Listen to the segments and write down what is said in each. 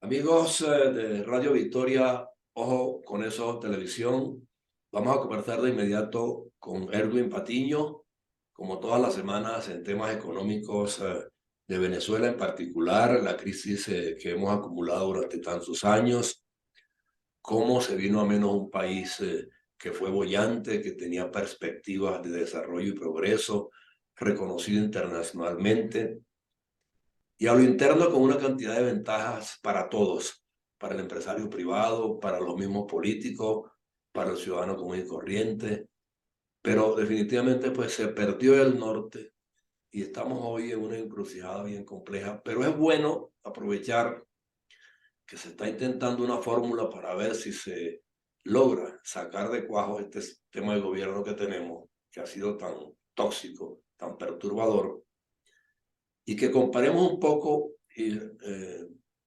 Amigos de Radio Victoria, ojo con eso, televisión. Vamos a conversar de inmediato con Erwin Patiño, como todas las semanas, en temas económicos de Venezuela en particular, la crisis que hemos acumulado durante tantos años, cómo se vino a menos un país que fue boyante, que tenía perspectivas de desarrollo y progreso, reconocido internacionalmente y a lo interno con una cantidad de ventajas para todos, para el empresario privado, para los mismos políticos, para el ciudadano común y corriente, pero definitivamente pues se perdió el norte y estamos hoy en una encrucijada bien compleja, pero es bueno aprovechar que se está intentando una fórmula para ver si se logra sacar de cuajo este sistema de gobierno que tenemos, que ha sido tan tóxico, tan perturbador, y que comparemos un poco y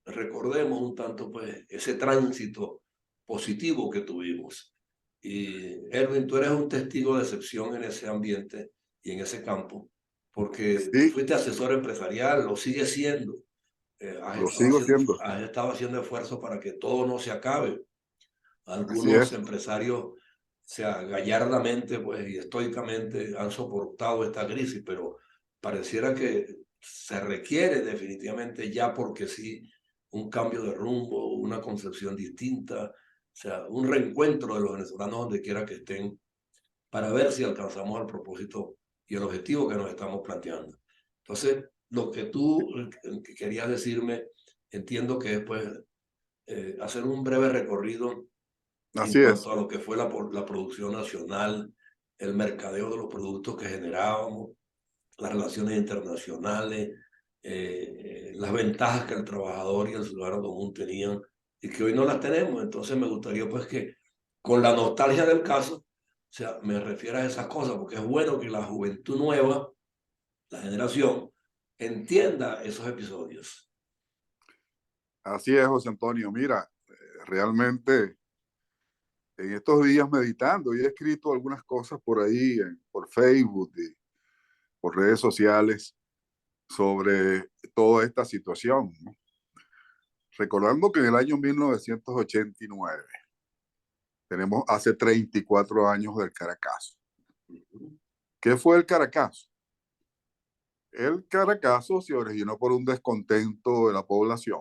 recordemos un tanto pues ese tránsito positivo que tuvimos. Y Erwin, tú eres un testigo de excepción en ese ambiente y en ese campo, porque tú Sí, fuiste asesor empresarial, lo sigues siendo. lo sigo siendo. Has estado haciendo esfuerzos para que todo no se acabe. Así Algunos es. empresarios, o sea, gallardamente pues, y estoicamente han soportado esta crisis, pero pareciera que se requiere definitivamente ya porque sí un cambio de rumbo, una concepción distinta, o sea, un reencuentro de los venezolanos donde quiera que estén para ver si alcanzamos el propósito y el objetivo que nos estamos planteando. Entonces, lo que tú que querías decirme, entiendo que es pues hacer un breve recorrido en Así es. cuanto a lo que fue la producción nacional, el mercadeo de los productos que generábamos, las relaciones internacionales, las ventajas que el trabajador y el ciudadano común tenían y que hoy no las tenemos. Entonces me gustaría pues que con la nostalgia del caso, o sea, me refiero a esas cosas, porque es bueno que la juventud nueva, la generación, entienda esos episodios. Así es, José Antonio. Mira, realmente en estos días meditando y he escrito algunas cosas por ahí, por Facebook y por redes sociales sobre toda esta situación, ¿no? Recordando que en el año 1989 tenemos hace 34 años del Caracazo. ¿Qué fue el Caracazo? El Caracazo se originó por un descontento de la población.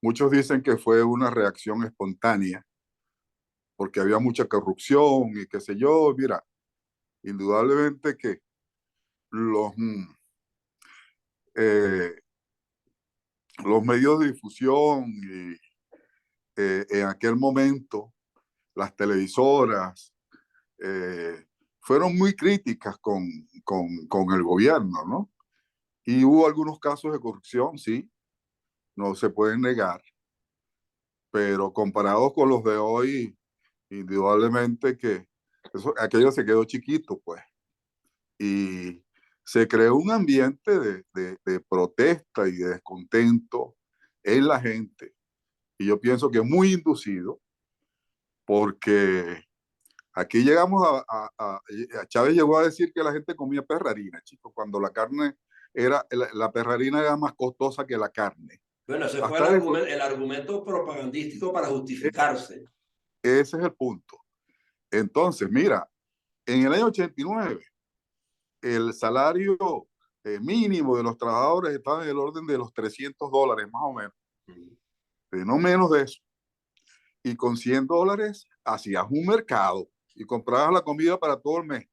Muchos dicen que fue una reacción espontánea porque había mucha corrupción y qué sé yo. Mira, indudablemente que los, eh, los medios de difusión y en aquel momento las televisoras fueron muy críticas con el gobierno, ¿no? Y hubo algunos casos de corrupción, sí, no se pueden negar, pero comparados con los de hoy, indudablemente que aquello se quedó chiquito, pues. Y se creó un ambiente de protesta y de descontento en la gente. Y yo pienso que muy inducido, porque aquí llegamos a Chávez llegó a decir que la gente comía perrarina, chicos, cuando la carne la perrarina era más costosa que la carne. Bueno, ese fue Hasta eso, el argumento propagandístico para justificarse. ese es el punto. Entonces, mira, en el año 89, el salario mínimo de los trabajadores estaba en el orden de los $300, más o menos, no menos de eso. Y con $100 hacías un mercado y comprabas la comida para todo el mes.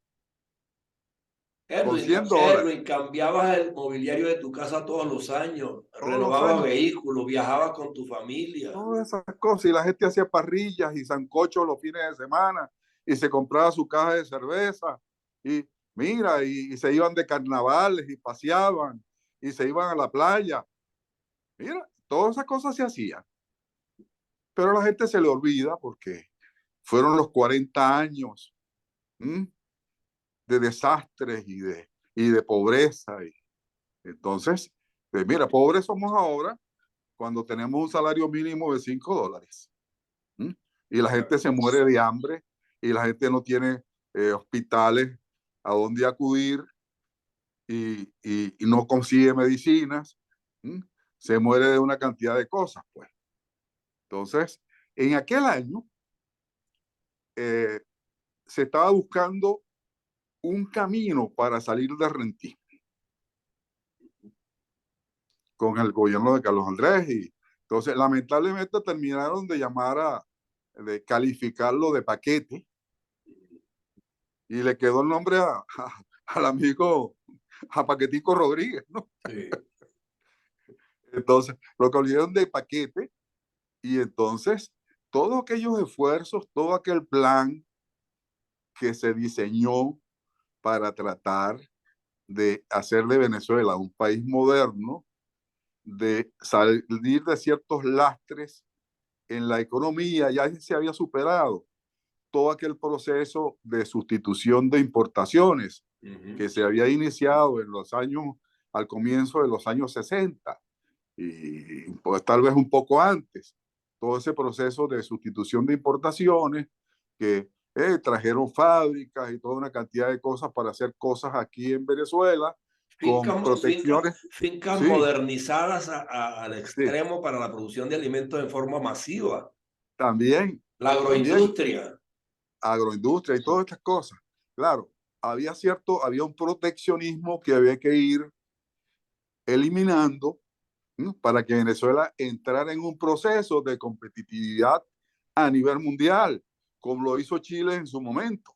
Con $100 Erwin, cambiabas el mobiliario de tu casa todos los años, todos los renovabas años, vehículos, viajabas con tu familia. todas esas cosas. Y la gente hacía parrillas y sancochos los fines de semana y se compraba su caja de cerveza. Y mira, y se iban de carnavales y paseaban y se iban a la playa. Mira, todas esas cosas se hacían. Pero a la gente se le olvida porque fueron los 40 años de desastres y de pobreza. Y entonces, pues mira, pobres somos ahora cuando tenemos un salario mínimo de $5. ¿Mm? Y la gente se muere de hambre y la gente no tiene hospitales a donde acudir y no consigue medicinas. ¿Mm? Se muere de una cantidad de cosas, pues. Entonces, en aquel año se estaba buscando un camino para salir del rentismo con el gobierno de Carlos Andrés. Y entonces, lamentablemente, terminaron de calificarlo de paquete y le quedó el nombre al amigo, a Paquetico Rodríguez, ¿no? Sí. Entonces, lo olvidaron de paquete y entonces todos aquellos esfuerzos, todo aquel plan que se diseñó para tratar de hacer de Venezuela un país moderno, de salir de ciertos lastres en la economía, ya se había superado todo aquel proceso de sustitución de importaciones que se había iniciado en los años, al comienzo de los años 60 y pues tal vez un poco antes. Todo ese proceso de sustitución de importaciones que trajeron fábricas y toda una cantidad de cosas para hacer cosas aquí en Venezuela con protecciones. Fincas Sí, modernizadas al sí, extremo para la producción de alimentos en forma masiva. también, La también agroindustria. agroindustria y todas estas cosas. Claro, había un proteccionismo que había que ir eliminando, ¿no? Para que Venezuela entrara en un proceso de competitividad a nivel mundial, como lo hizo Chile en su momento,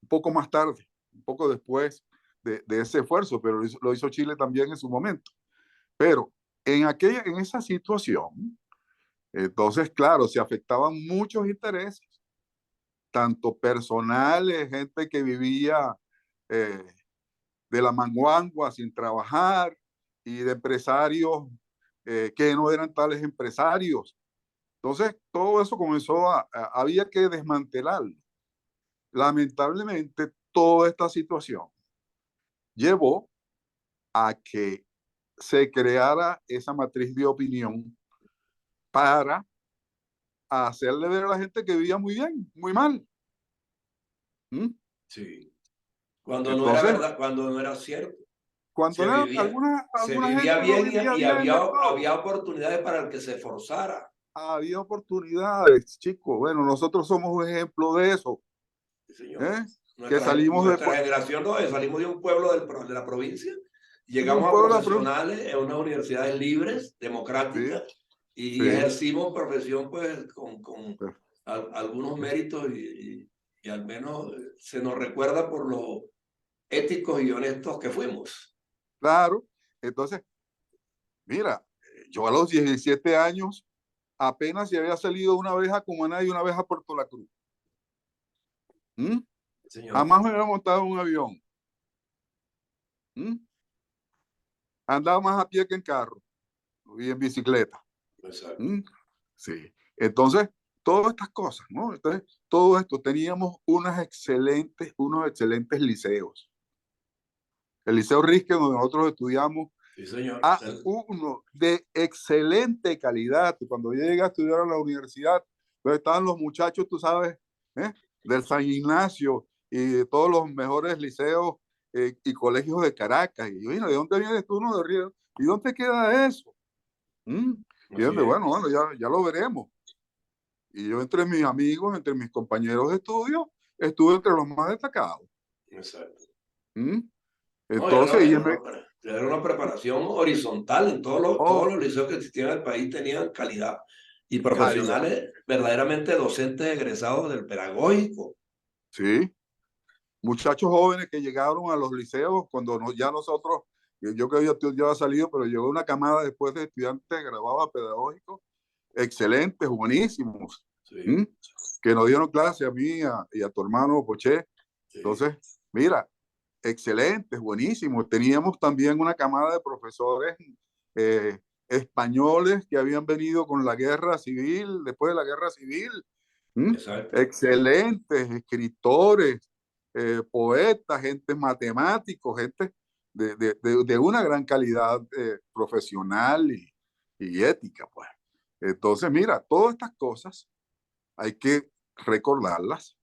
un poco más tarde, un poco después de ese esfuerzo, pero lo hizo Chile también en su momento. Pero en esa situación, entonces, claro, se afectaban muchos intereses, tanto personales, gente que vivía eh, de la manguangua sin trabajar, y de empresarios que no eran tales empresarios. Entonces, todo eso había que desmantelarlo. Lamentablemente, toda esta situación llevó a que se creara esa matriz de opinión para hacerle ver a la gente que vivía muy bien, muy mal. ¿Mm? Sí. Cuando no era Entonces, verdad, cuando no era cierto. cuando Se eran, vivía, alguna vivía gente no bien vivía y bien del todo. había oportunidades para el que se esforzara. Había oportunidades, chicos. Bueno, nosotros somos un ejemplo de eso, Sí, señor. ¿eh? Que Nuestra generación no es, salimos de un pueblo de la provincia, de un llegamos a pueblo, profesionales en unas universidades libres, sí, democráticas, y sí, ejercimos profesión pues pues, algunos sí, méritos y al menos se nos recuerda por lo éticos y honestos que fuimos. claro. Entonces, mira, yo a los 17 años apenas si había salido una vez a Cumaná y una vez a Puerto La Cruz. ¿Mm? Señor. Jamás me había montado en un avión. ¿Mm? Andaba más a pie que en carro y en bicicleta. Exacto. ¿Mm? Sí. Entonces, todas estas cosas, ¿no? Entonces, todo esto, teníamos unos excelentes liceos. El Liceo Risque, donde nosotros estudiamos, Sí, señor. a uno de excelente calidad. Cuando yo llegué a estudiar a la universidad, pues estaban los muchachos, tú sabes, ¿eh? Del San Ignacio y de todos los mejores liceos y colegios de Caracas. Y yo, ¿de dónde vienes tú? No, de Río. ¿Y dónde queda eso? ¿Mm? Y Así donde, es. bueno, ya lo veremos. Y yo entre mis amigos, entre mis compañeros de estudio, estuve entre los más destacados. Exacto. ¿Mm? No, Entonces, era una preparación horizontal en oh, todos los liceos que existían en el país tenían calidad y calidad, profesionales verdaderamente docentes egresados del pedagógico. sí. Muchachos jóvenes que llegaron a los liceos cuando ya nosotros, yo creo que ya había salido, pero llegó una camada después de estudiantes graduados pedagógicos, excelentes, buenísimos, ¿m? Sí, Que nos dieron clase a mí y a tu hermano Poché. sí, Entonces, mira, excelentes, buenísimos. Teníamos también una camada de profesores eh, españoles que habían venido con la guerra civil, después de la guerra civil. ¿Mm? exacto. Excelentes escritores, poetas, gente matemáticos, gente de una gran calidad profesional y ética, pues. Entonces, mira, todas estas cosas hay que recordarlas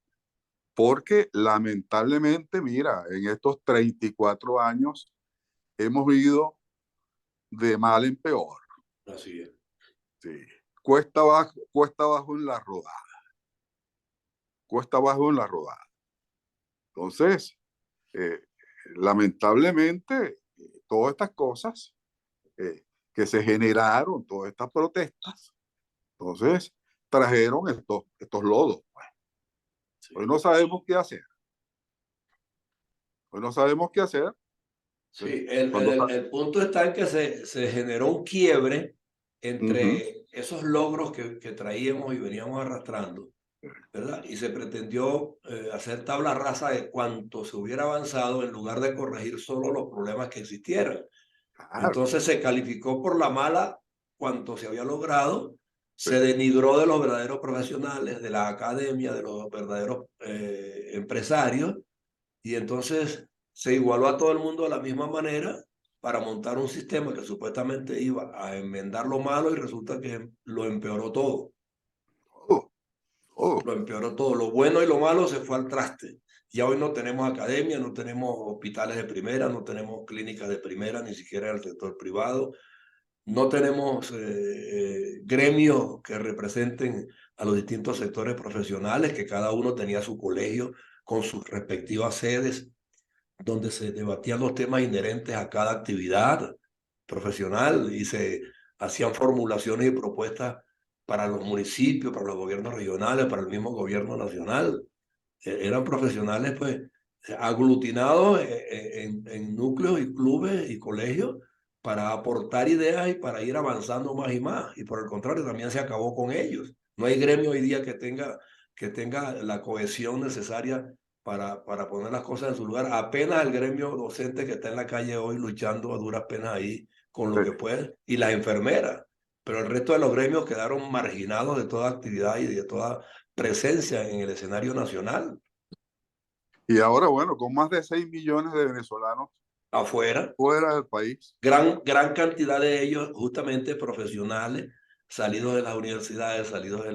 porque lamentablemente, mira, en estos 34 años hemos vivido de mal en peor. Así es. Sí. Cuesta abajo en la rodada. Cuesta abajo en la rodada. Entonces, eh, lamentablemente, todas estas cosas que se generaron, todas estas protestas, entonces trajeron estos lodos. Sí. Hoy no sabemos qué hacer. Hoy no sabemos qué hacer. Sí, Cuando, el punto está en que se generó un quiebre Ujú, entre esos logros que traíamos y veníamos arrastrando, ¿verdad? Y se pretendió hacer tabla rasa de cuánto se hubiera avanzado en lugar de corregir solo los problemas que existieran. claro, Entonces se calificó por la mala cuanto se había logrado, sí, se denigró de los verdaderos profesionales, de la academia, de los verdaderos empresarios, y entonces se igualó a todo el mundo de la misma manera para montar un sistema que supuestamente iba a enmendar lo malo y resulta que lo empeoró todo. todo, todo. Lo empeoró todo. Lo bueno y lo malo se fue al traste. Ya hoy no tenemos academia, no tenemos hospitales de primera, no tenemos clínicas de primera, ni siquiera en el sector privado. No tenemos gremios que representen a los distintos sectores profesionales, que cada uno tenía su colegio con sus respectivas sedes, donde se debatían los temas inherentes a cada actividad profesional y se hacían formulaciones y propuestas para los municipios, para los gobiernos regionales, para el mismo gobierno nacional. Eran profesionales pues aglutinados en núcleos y clubes y colegios para aportar ideas y para ir avanzando más y más. Y por el contrario, también se acabó con ellos. No hay gremio hoy día que tenga la cohesión necesaria para poner las cosas en su lugar. Apenas el gremio docente que está en la calle hoy luchando a duras penas ahí con lo Sí. que puede, y las enfermeras. Pero el resto de los gremios quedaron marginados de toda actividad y de toda presencia en el escenario nacional. Y ahora, bueno, con más de 6 millones de venezolanos Afuera, fuera del país, gran cantidad de ellos justamente profesionales, salidos de las universidades, salidos eh,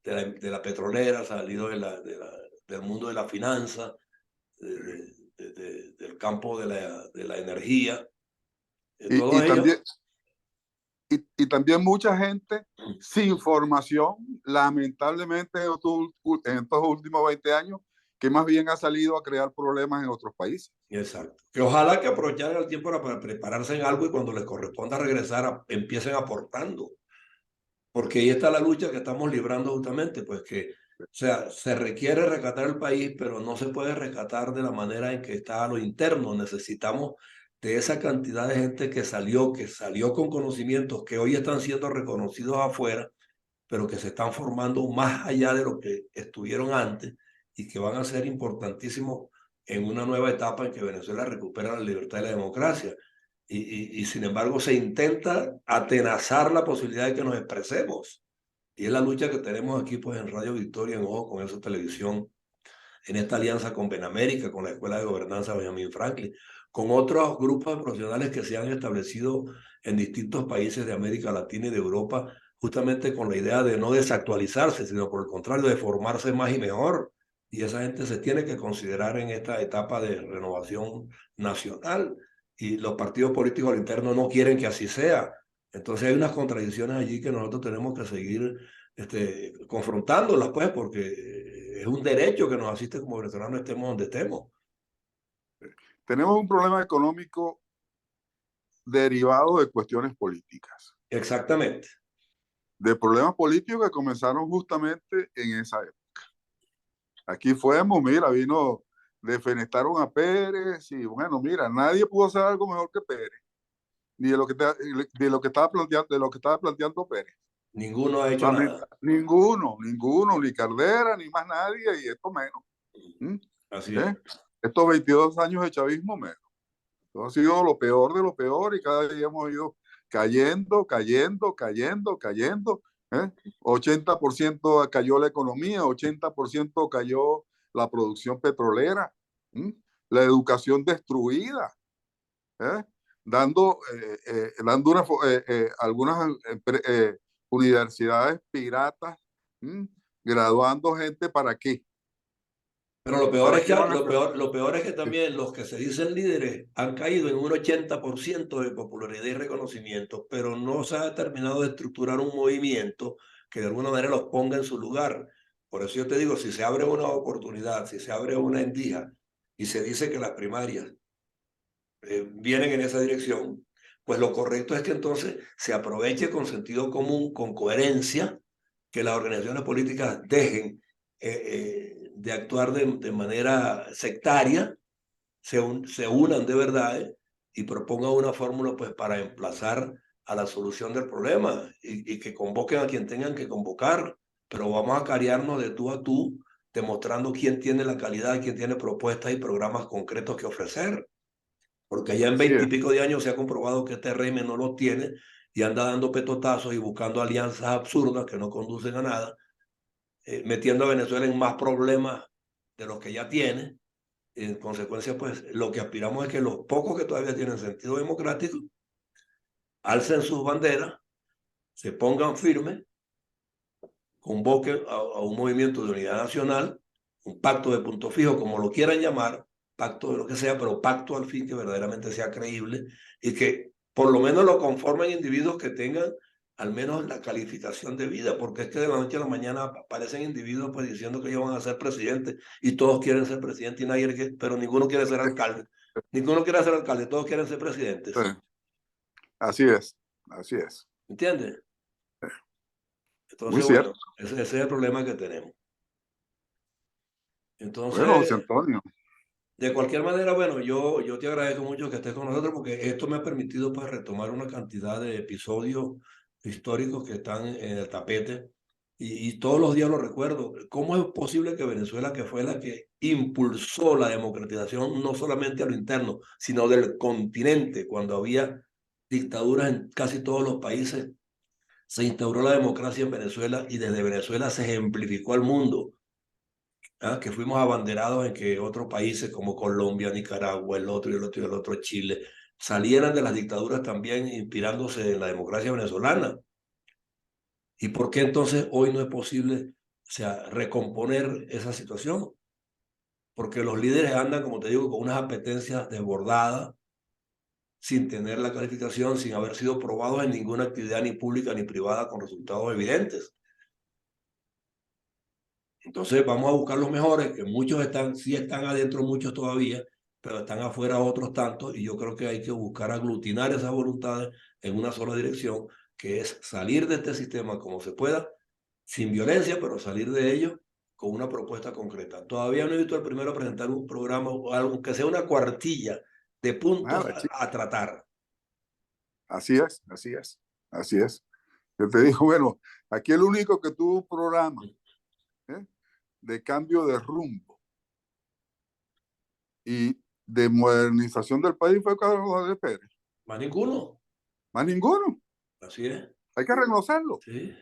de la petrolera, salidos del mundo de la finanza, del campo de la energía, y todos ellos. también mucha gente sin formación, lamentablemente en estos últimos 20 años, que más bien ha salido a crear problemas en otros países. Exacto. Que ojalá que aprovecharan el tiempo para prepararse en algo y cuando les corresponda regresar empiecen aportando. Porque ahí está la lucha que estamos librando justamente, pues que, o sea, se requiere rescatar el país, pero no se puede rescatar de la manera en que está a lo interno. Necesitamos de esa cantidad de gente que salió con conocimientos que hoy están siendo reconocidos afuera, pero que se están formando más allá de lo que estuvieron antes y que van a ser importantísimos en una nueva etapa en que Venezuela recupera la libertad y la democracia. Y sin embargo se intenta atenazar la posibilidad de que nos expresemos. Y es la lucha que tenemos aquí pues en Radio Victoria, en Ojo con Eso Televisión, en esta alianza con Benamérica, con la Escuela de Gobernanza Benjamin Franklin, con otros grupos de profesionales que se han establecido en distintos países de América Latina y de Europa, justamente con la idea de no desactualizarse, sino por el contrario, de formarse más y mejor. Y esa gente se tiene que considerar en esta etapa de renovación nacional. Y los partidos políticos al interno no quieren que así sea. Entonces hay unas contradicciones allí que nosotros tenemos que seguir confrontándolas, pues, porque es un derecho que nos asiste como venezolanos estemos donde estemos. Tenemos un problema económico derivado de cuestiones políticas, Exactamente. de problemas políticos que comenzaron justamente en esa época. Aquí fuimos, mira, defenestaron a Pérez y bueno, mira, nadie pudo hacer algo mejor que Pérez, ni de lo que estaba planteando Pérez. Ninguno ha hecho nada. Ninguno, ni Caldera, ni más nadie, y esto menos. ¿Mm? Así es. ¿Eh? Estos 22 años de chavismo menos. Esto ha sido lo peor de lo peor y cada día hemos ido cayendo. ¿Eh? 80% cayó la economía, 80% cayó la producción petrolera, ¿Mm? La educación destruida, ¿eh? Dando algunas universidades piratas, ¿Mm? Graduando gente para qué, Pero lo peor ¿Para es que qué van a hacer? lo peor es que Sí, también los que se dicen líderes han caído en un 80% de popularidad y reconocimiento, pero no se ha terminado de estructurar un movimiento que de alguna manera los ponga en su lugar. Por eso yo te digo, si se abre una oportunidad, si se abre una endija y se dice que las primarias vienen en esa dirección, pues lo correcto es que entonces se aproveche con sentido común, con coherencia, que las organizaciones políticas dejen de actuar de manera sectaria, se unan de verdad y propongan una fórmula pues para emplazar a la solución del problema y que convoquen a quien tengan que convocar, pero vamos a cariarnos de tú a tú, demostrando quién tiene la calidad, quién tiene propuestas y programas concretos que ofrecer, porque ya en así es. 20 y pico de años se ha comprobado que este régimen no lo tiene y anda dando petotazos y buscando alianzas absurdas que no conducen a nada, metiendo a Venezuela en más problemas de los que ya tiene. En consecuencia, pues lo que aspiramos es que los pocos que todavía tienen sentido democrático alcen sus banderas, se pongan firmes, convoquen a un movimiento de unidad nacional, un pacto de punto fijo, como lo quieran llamar, pacto de lo que sea, pero pacto al fin que verdaderamente sea creíble y que por lo menos lo conformen individuos que tengan al menos la calificación de vida, porque es que de la noche a la mañana aparecen individuos pues diciendo que ellos van a ser presidentes y todos quieren ser presidentes y nadie quiere, pero ninguno quiere ser alcalde. Ninguno quiere ser alcalde, todos quieren ser Sí, presidentes. así es, así es. ¿Entiendes? Muy Entonces, cierto. bueno, ese es el problema que tenemos. Bueno, José Entonces, Antonio, de cualquier manera, bueno, yo te agradezco mucho que estés con nosotros porque esto me ha permitido pues retomar una cantidad de episodios históricos que están en el tapete y todos los días lo recuerdo. ¿Cómo es posible que Venezuela, que fue la que impulsó la democratización no solamente a lo interno, sino del continente, cuando había dictaduras en casi todos los países, se instauró la democracia en Venezuela y desde Venezuela se ejemplificó al mundo? Que fuimos abanderados en que otros países como Colombia, Nicaragua, el otro y el otro y el otro, Chile, salieran de las dictaduras también inspirándose en la democracia venezolana. ¿Y por qué entonces hoy no es posible, o sea, recomponer esa situación? Porque los líderes andan, como te digo, con unas apetencias desbordadas, sin tener la calificación, sin haber sido probados en ninguna actividad ni pública ni privada con resultados evidentes. Entonces vamos a buscar los mejores, que muchos están, sí están adentro, muchos todavía, pero están afuera otros tantos, y yo creo que hay que buscar aglutinar esas voluntades en una sola dirección, que es salir de este sistema como se pueda, sin violencia, pero salir de ello con una propuesta concreta. Todavía no he visto el primero a presentar un programa o algo que sea una cuartilla de puntos nada, chico, a tratar. así es, así es, así es. Yo te digo, bueno, aquí el único que tuvo un programa, ¿eh?, de cambio de rumbo y de modernización del país fue Carlos González Pérez. Más ninguno. Más ninguno. Así es. Hay que reconocerlo. Sí.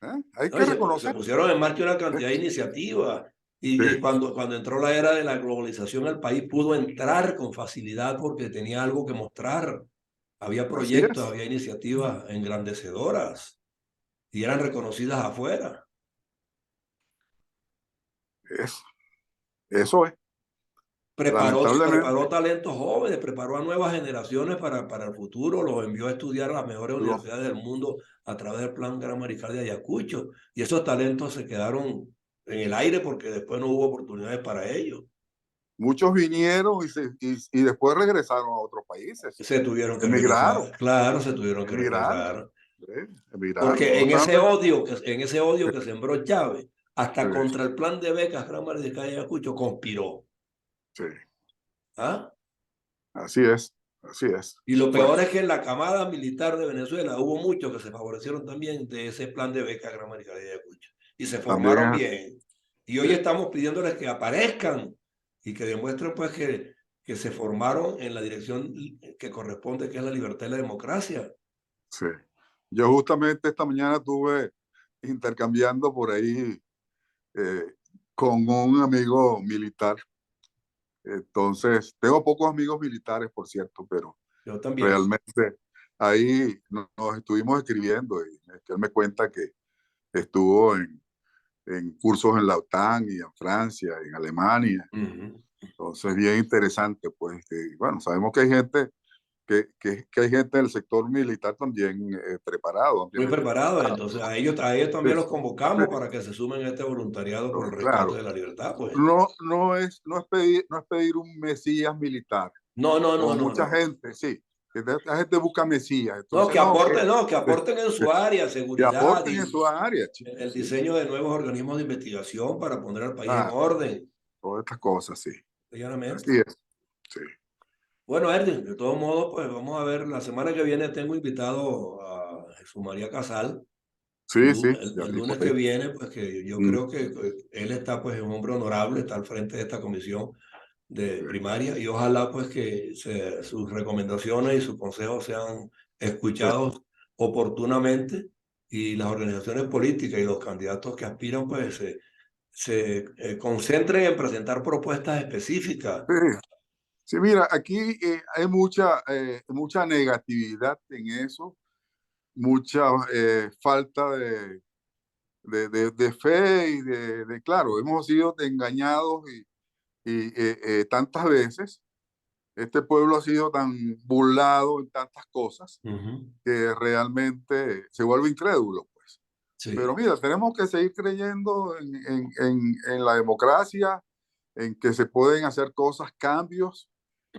Hay No, que y se reconocerlo. pusieron en marcha una ¿Eh? cantidad de iniciativas. Sí, Y cuando entró la era de la globalización, el país pudo entrar con facilidad porque tenía algo que mostrar. Había así proyectos, es. había iniciativas engrandecedoras y eran reconocidas afuera. Eso, eso es. Preparó Lamentablemente, talentos jóvenes, preparó a nuevas generaciones para el futuro, los envió a estudiar a las mejores los, universidades del mundo a través del Plan Gran Marical de Ayacucho. Y esos talentos se quedaron en el aire porque después no hubo oportunidades para ellos. muchos vinieron y después regresaron a otros países. Se tuvieron que Emigraron, regresar, claro, se tuvieron que emigraron, regresar. emigraron. Porque No tanto. en ese odio que sembró Chávez, hasta contra el plan de becas Gran Marical de Ayacucho conspiró. Sí, ¿Ah? así es, así es. Y lo Bueno, peor es que en la camada militar de Venezuela hubo muchos que se favorecieron también de ese plan de beca Gran Marical de Ayacucho. Y se también formaron es así. bien. Y Sí, hoy estamos pidiéndoles que aparezcan y que demuestren pues que se formaron en la dirección que corresponde, que es la libertad y la democracia. sí. Yo justamente esta mañana estuve intercambiando por ahí eh, con un amigo militar. Entonces, tengo pocos amigos militares, por cierto, pero Yo también. realmente ahí nos estuvimos escribiendo y él me cuenta que estuvo en cursos en la OTAN y en Francia, en Alemania. Entonces, bien interesante, pues, bueno, sabemos que hay gente, que hay gente del sector militar también preparado, Muy ampliamente preparado, preparado. entonces a ellos Sí, también los convocamos sí, para que se sumen a este voluntariado por el rescate claro, de la libertad, pues. no es pedir un mesías militar, No, no, no, como no, mucha no. gente, sí, que la gente busca mesías, No, entonces no, que aporten en su área, que seguridad aporten en y su área, chico, el sí, diseño de nuevos organismos de investigación para poner al país en claro, orden, todas estas cosas, sí, llanamente. así es, sí, Bueno, Erwin, de todos modos, pues vamos a ver, la semana que viene tengo invitado a Jesús María Casal, sí, sí, ya el vi lunes por que ahí. viene, pues que yo Mm, creo que él está, pues, un hombre honorable, está al frente de esta comisión de sí, primaria y ojalá, pues, que sus recomendaciones y sus consejos sean escuchados oportunamente y las organizaciones políticas y los candidatos que aspiran, pues, se concentren en presentar propuestas específicas. sí. Sí, mira, aquí hay mucha negatividad en eso, mucha falta de fe y claro, hemos sido engañados y tantas veces. Este pueblo ha sido tan burlado en tantas cosas Ujú. que realmente se vuelve incrédulo, pues. Pero Sí. mira, tenemos que seguir creyendo en la democracia, en que se pueden hacer cosas, cambios,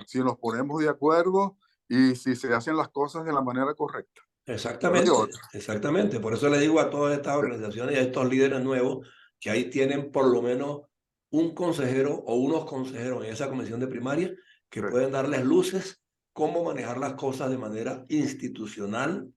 si nos ponemos de acuerdo y si se hacen las cosas de la manera correcta. No hay Exactamente, otra. exactamente. Por eso le digo a todas estas organizaciones y a estos líderes nuevos que ahí tienen por lo menos un consejero o unos consejeros en esa comisión de primaria que Sí, pueden darles luces cómo manejar las cosas de manera institucional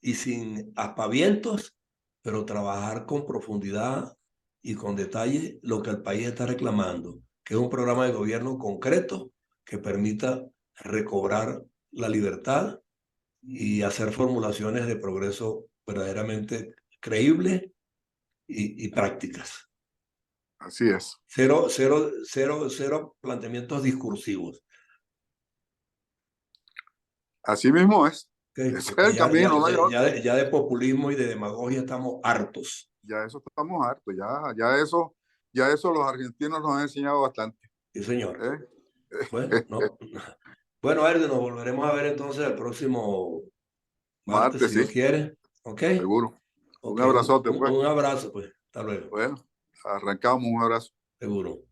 y sin aspavientos, pero trabajar con profundidad y con detalle lo que el país está reclamando, que es un programa de gobierno concreto que permita recobrar la libertad y hacer formulaciones de progreso verdaderamente creíbles y prácticas. así es. Cero, cero, cero, cero planteamientos discursivos. Así mismo es. ¿Okay? Ese es Porque el camino, no hay otro. ya de populismo y de demagogia estamos hartos. Ya eso estamos hartos. Ya eso los argentinos nos han enseñado bastante. Sí, señor. ¿Eh? Bueno, no. Bueno, Erwin, nos volveremos a ver entonces el próximo martes, Marte, si sí, Dios quiere. ¿Ok? seguro. Ok, Un abrazote, pues. un abrazo, pues. Hasta luego. Bueno, arrancamos, un abrazo. Seguro.